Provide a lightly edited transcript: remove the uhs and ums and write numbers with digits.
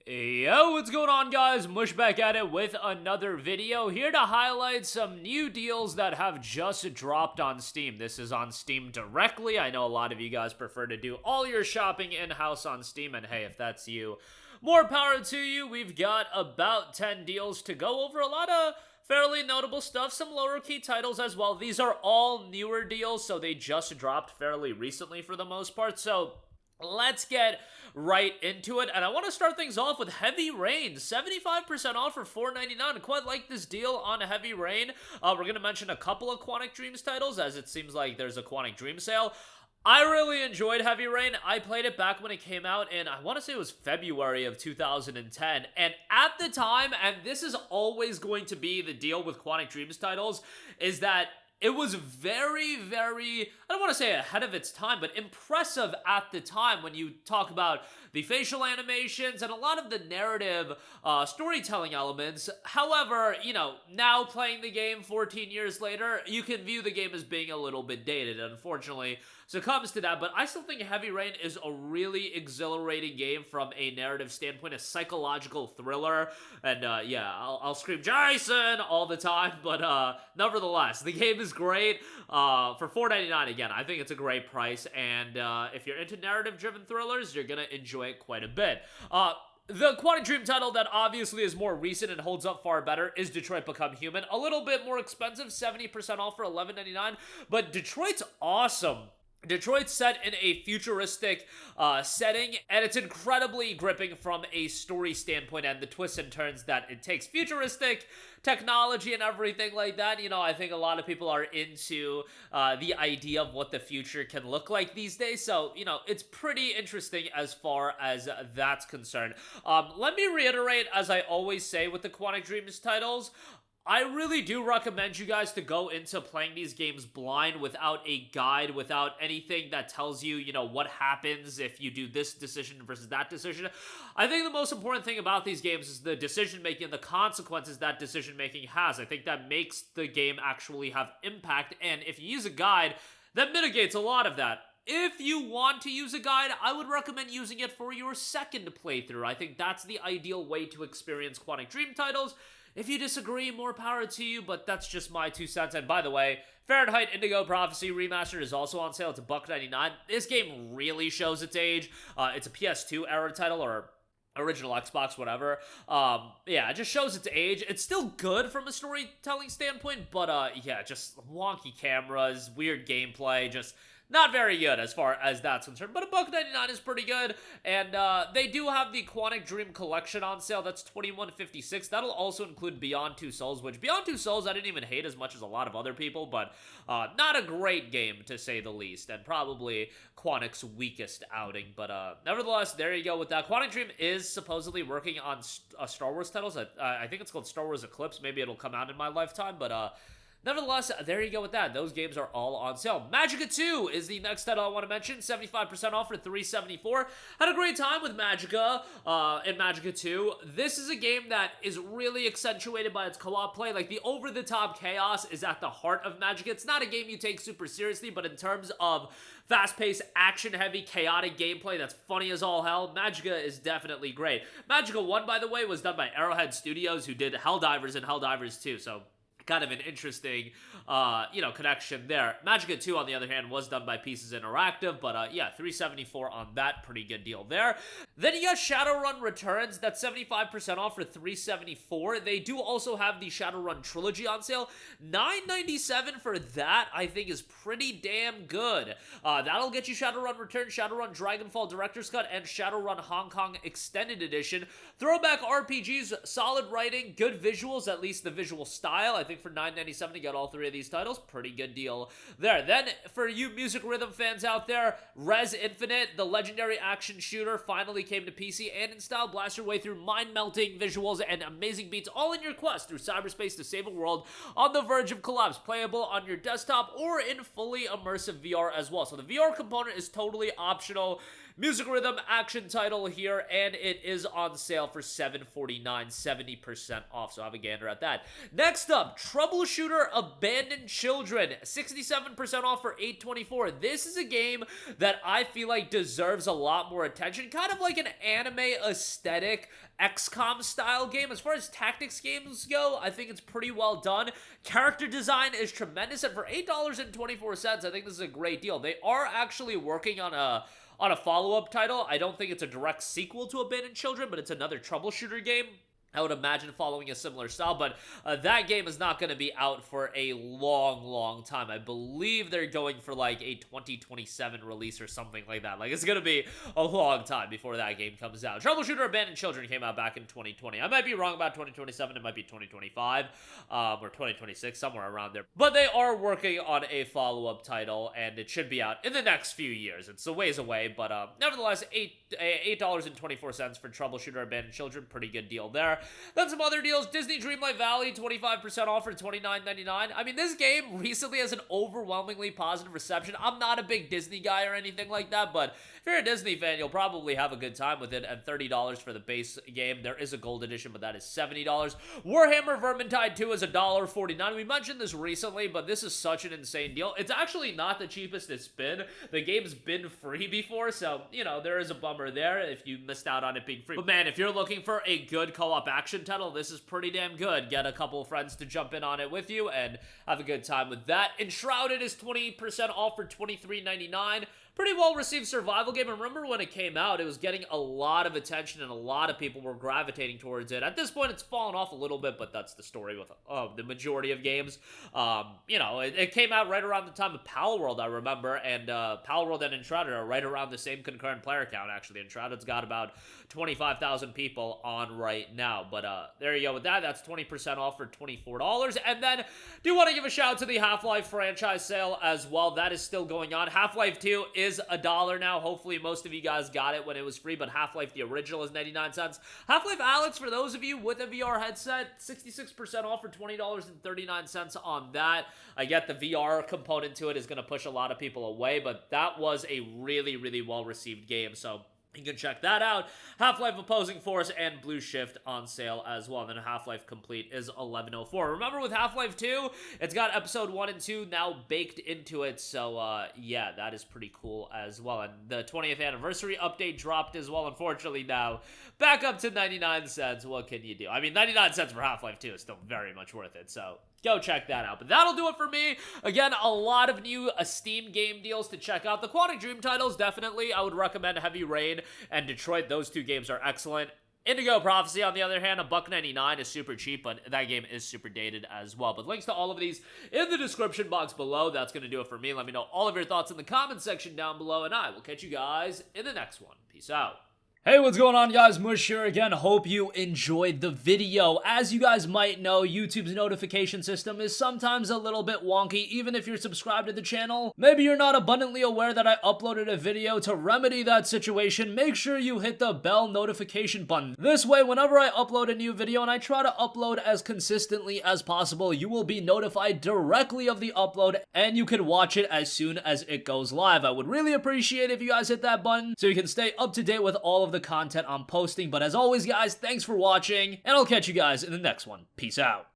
Yo, what's going on, guys? Mush back at it with another video, here to highlight some new deals that have just dropped on Steam. This is on Steam directly. I know a lot of you guys prefer to do all your shopping in-house on Steam, and hey, if that's you, more power to you. We've got about 10 deals to go over, a lot of fairly notable stuff, some lower key titles as well. These are all newer deals, so they just dropped fairly recently for the most part, so let's get right into it, and I want to start things off with Heavy Rain, 75% off for $4.99. Quite like this deal on Heavy Rain. We're going to mention a couple of Quantic Dreams titles, as it seems like there's a Quantic Dream sale. I really enjoyed Heavy Rain. I played it back when it came out, and I want to say it was February of 2010, and at the time, and this is always going to be the deal with Quantic Dreams titles, is that it was very, I don't want to say ahead of its time, but impressive at the time when you talk about the facial animations and a lot of the narrative storytelling elements. However, you know, now playing the game 14 years later, you can view the game as being a little bit dated, unfortunately. Succumbs to that, but I still think Heavy Rain is a really exhilarating game from a narrative standpoint, a psychological thriller, and yeah, I'll scream Jason all the time, but nevertheless, the game is great. For $4.99, again, I think it's a great price, and if you're into narrative-driven thrillers, you're gonna enjoy it quite a bit. The Quantic Dream title that obviously is more recent and holds up far better is Detroit Become Human. A little bit more expensive, 70% off for $11.99, but Detroit's awesome. Detroit's set in a futuristic setting, and it's incredibly gripping from a story standpoint and the twists and turns that it takes. Futuristic technology and everything like that, you know, I think a lot of people are into the idea of what the future can look like these days, so, you know, it's pretty interesting as far as that's concerned. Let me reiterate, as I always say with the Quantic Dreams titles, I really do recommend you guys to go into playing these games blind, without a guide, without anything that tells you, you know, what happens if you do this decision versus that decision. I think the most important thing about these games is the decision-making and the consequences that decision-making has. I think that makes the game actually have impact, and if you use a guide, that mitigates a lot of that. If you want to use a guide, I would recommend using it for your second playthrough. I think that's the ideal way to experience Quantic Dream titles. If you disagree, more power to you, but that's just my 2 cents. And by the way, Fahrenheit Indigo Prophecy Remastered is also on sale. It's $1.99. This game really shows its age. It's a PS2 era title, or original Xbox, whatever. Yeah, it just shows its age. It's still good from a storytelling standpoint, but yeah, just wonky cameras, weird gameplay, just not very good as far as that's concerned, but $1.99 is pretty good, and they do have the Quantic Dream Collection on sale. That's $21.56. That'll also include Beyond Two Souls, which Beyond Two Souls I didn't even hate as much as a lot of other people, but not a great game, to say the least, and probably Quantic's weakest outing, but nevertheless, there you go with that. Quantic Dream is supposedly working on Star Wars titles. I think it's called Star Wars Eclipse. Maybe it'll come out in my lifetime, but nevertheless, there you go with that. Those games are all on sale. Magicka 2 is the next title I want to mention. 75% off for $3.74. Had a great time with Magicka in Magicka 2. This is a game that is really accentuated by its co-op play. Like, the over-the-top chaos is at the heart of Magicka. It's not a game you take super seriously, but in terms of fast-paced, action-heavy, chaotic gameplay that's funny as all hell, Magicka is definitely great. Magicka 1, by the way, was done by Arrowhead Studios, who did Helldivers and Helldivers 2, so kind of an interesting, you know, connection there. Magicka 2, on the other hand, was done by Pieces Interactive, but yeah, $3.74 on that. Pretty good deal there. Then you got Shadowrun Returns. That's 75% off for $3.74. They do also have the Shadowrun Trilogy on sale. $9.97 for that, I think, is pretty damn good. That'll get you Shadowrun Returns, Shadowrun Dragonfall Director's Cut, and Shadowrun Hong Kong Extended Edition. Throwback RPGs, solid writing, good visuals, at least the visual style. I think for $9.97 to get all 3 of these titles, pretty good deal there. Then, for you music rhythm fans out there, Rez Infinite, the legendary action shooter, finally came to PC and in style. Blast your way through mind-melting visuals and amazing beats, all in your quest through cyberspace to save a world on the verge of collapse. Playable on your desktop or in fully immersive VR as well. So the VR component is totally optional. music rhythm action title here, and it is on sale for $7.49, 70% off, so have a gander at that. Next up, Troubleshooter Abandoned Children, 67% off for $8.24. This is a game that I feel like deserves a lot more attention, kind of like an anime aesthetic XCOM style game. As far as tactics games go, I think it's pretty well done. Character design is tremendous, and for $8.24, I think this is a great deal. They are actually working on a follow-up title. I don't think it's a direct sequel to Abandoned Children, but it's another troubleshooter game. I would imagine following a similar style, but that game is not going to be out for a long time. I believe they're going for like a 2027 release or something like that. Like, it's going to be a long time before that game comes out. Troubleshooter Abandoned Children came out back in 2020. I might be wrong about 2027. It might be 2025 or 2026, somewhere around there. But they are working on a follow-up title, and it should be out in the next few years. It's a ways away, but nevertheless, $8.24 for Troubleshooter Abandoned Children. Pretty good deal there. Then some other deals. Disney Dreamlight Valley, 25% off for $29.99. I mean, this game recently has an overwhelmingly positive reception. I'm not a big Disney guy or anything like that, but if you're a Disney fan, you'll probably have a good time with it. And $30 for the base game. There is a gold edition, but that is $70. Warhammer Vermintide 2 is $1.49. We mentioned this recently, but this is such an insane deal. It's actually not the cheapest it's been. The game's been free before, so, you know, there is a bummer there if you missed out on it being free. But man, if you're looking for a good co-op action title, this is pretty damn good. Get a couple of friends to jump in on it with you and have a good time with that. Enshrouded is 20% off for $23.99. Pretty well-received survival game. And remember when it came out, it was getting a lot of attention and a lot of people were gravitating towards it. At this point, it's fallen off a little bit, but that's the story with the majority of games. You know, it came out right around the time of Palworld, I remember, and Palworld and Enshrouded are right around the same concurrent player count, actually. Enshrouded's got about 25,000 people on right now, but there you go with that. That's 20% off for $24. And then, do want to give a shout out to the Half-Life franchise sale as well. That is still going on. Half-Life 2 is $1 now. Hopefully most of you guys got it when it was free, but Half-Life the original is 99 cents. Half-Life Alyx, for those of you with a VR headset, 66% off for $20.39 on that. I get the VR component to it is going to push a lot of people away, but that was a really well-received game, so you can check that out. Half-Life Opposing Force and Blue Shift on sale as well. And then Half-Life Complete is $11.04. Remember with Half-Life 2, it's got episode 1 and 2 now baked into it. So, yeah, that is pretty cool as well. And the 20th anniversary update dropped as well. Unfortunately, now back up to 99 cents. What can you do? I mean, 99 cents for Half-Life 2 is still very much worth it. So go check that out. But that'll do it for me. Again, a lot of new Steam game deals to check out. The Quantic Dream titles, definitely. I would recommend Heavy Rain and Detroit. Those two games are excellent. Indigo Prophecy, on the other hand, $1.99 is super cheap, but that game is super dated as well. But links to all of these in the description box below. That's going to do it for me. Let me know all of your thoughts in the comment section down below, and I will catch you guys in the next one. Peace out. Hey, what's going on, guys? Mush here again. Hope you enjoyed the video. As you guys might know, YouTube's notification system is sometimes a little bit wonky, even if you're subscribed to the channel. Maybe you're not abundantly aware that I uploaded a video. To remedy that situation, make sure you hit the bell notification button. This way, whenever I upload a new video, and I try to upload as consistently as possible, you will be notified directly of the upload, and you can watch it as soon as it goes live. I would really appreciate it if you guys hit that button so you can stay up to date with all of the content I'm posting. But as always, guys, thanks for watching, and I'll catch you guys in the next one. Peace out.